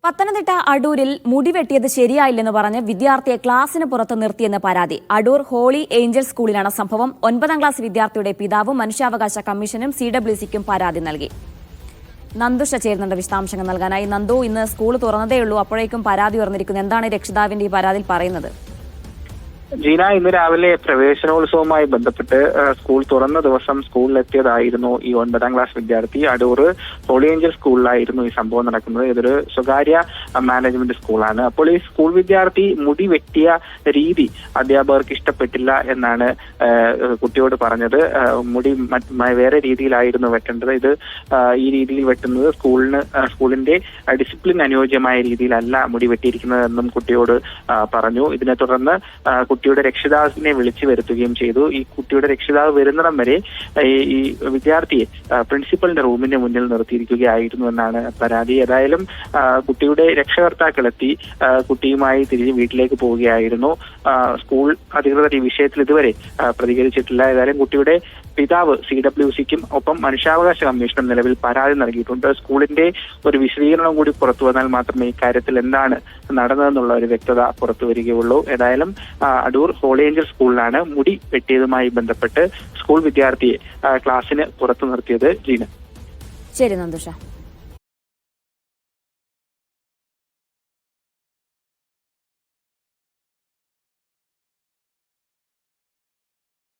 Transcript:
പത്തനംതിട്ട അടൂരിൽ മുടി വെട്ടിയത് ശരിയായില്ലെന്ന് പറഞ്ഞ് വിദ്യാർത്ഥിയെ ക്ലാസിന് പുറത്ത് നിർത്തിയെന്ന് പരാതി. അടൂർ ഹോളി ഏഞ്ചൽസ് സ്കൂളിലാണ് സംഭവം. 9ാം ക്ലാസ് വിദ്യാർത്ഥിയുടെ പിതാവും മനുഷ്യാവകാശ കമ്മീഷനും CWCക്കും പരാതി നൽകി. നന്ദുഷ ചേരുന്നുണ്ട് വിശദാംശങ്ങൾ നൽകാനായി. നന്ദു, ഇന്ന് സ്കൂൾ തുറന്നതേയുള്ളൂ, അപ്പോഴേക്കും പരാതി ഉയർന്നിരിക്കുന്നു. എന്താണ് രക്ഷിതാവിന്റെ ഈ പരാതിയിൽ പറയുന്നത്? ജീന, ഇന്ന് രാവിലെ പ്രവേശനോത്സവവുമായി ബന്ധപ്പെട്ട് സ്കൂൾ തുറന്ന ദിവസം സ്കൂളിലെത്തിയതായിരുന്നു ഈ 9ാം ക്ലാസ് വിദ്യാർത്ഥി. അടൂർ ഹോളി ഏഞ്ചൽ സ്കൂളിലായിരുന്നു ഈ സംഭവം നടക്കുന്നത്. ഇതൊരു സ്വകാര്യ മാനേജ്മെന്റ് സ്കൂളാണ്. അപ്പോൾ ഈ സ്കൂൾ വിദ്യാർത്ഥി മുടി വെട്ടിയ രീതി അധ്യാപകർക്ക് ഇഷ്ടപ്പെട്ടില്ല എന്നാണ് കുട്ടിയോട് പറഞ്ഞത്. മുടി വേറെ രീതിയിലായിരുന്നു വെട്ടേണ്ടത്. ഇത് ഈ രീതിയിൽ വെട്ടുന്നത് സ്കൂളിന്റെ ഡിസിപ്ലിൻ അനുയോജ്യമായ രീതിയിലല്ല മുടി വെട്ടിയിരിക്കുന്നതെന്നും കുട്ടിയോട് പറഞ്ഞു. ഇതിനെ തുടർന്ന് കുട്ടിയുടെ രക്ഷിതാവിനെ വിളിച്ചു വരുത്തുകയും ചെയ്തു. ഈ കുട്ടിയുടെ രക്ഷിതാവ് വരുന്നിടം വരെ ഈ വിദ്യാർത്ഥിയെ പ്രിൻസിപ്പലിന്റെ റൂമിന്റെ മുന്നിൽ നിർത്തിയിരിക്കുകയായിരുന്നു എന്നാണ് പരാതി. ഏതായാലും കുട്ടിയുടെ രക്ഷകർത്താക്കൾ എത്തി കുട്ടിയുമായി തിരിഞ്ഞ് വീട്ടിലേക്ക് പോവുകയായിരുന്നു. സ്കൂൾ അധികൃതർ ഈ വിഷയത്തിൽ ഇതുവരെ പ്രതികരിച്ചിട്ടില്ല. ഏതായാലും കുട്ടിയുടെ പിതാവ് CWCക്കും ഒപ്പം മനുഷ്യാവകാശ കമ്മീഷനും നിലവിൽ പരാതി നൽകിയിട്ടുണ്ട്. സ്കൂളിന്റെ ഒരു വിശദീകരണം കൂടി പുറത്തു വന്നാൽ മാത്രമേ ഇക്കാര്യത്തിൽ എന്താണ് നടന്നതെന്നുള്ള ഒരു വ്യക്തത പുറത്തു വരികയുള്ളൂ. ഏതായാലും അടൂർ ഹോളി ഏഞ്ചൽ സ്കൂളിലാണ് മുടി വെട്ടിയതുമായി ബന്ധപ്പെട്ട് സ്കൂൾ വിദ്യാർത്ഥിയെ ക്ലാസ്സിന് പുറത്തു നിർത്തിയത്. ജീന. ശരി നന്ദുഷ.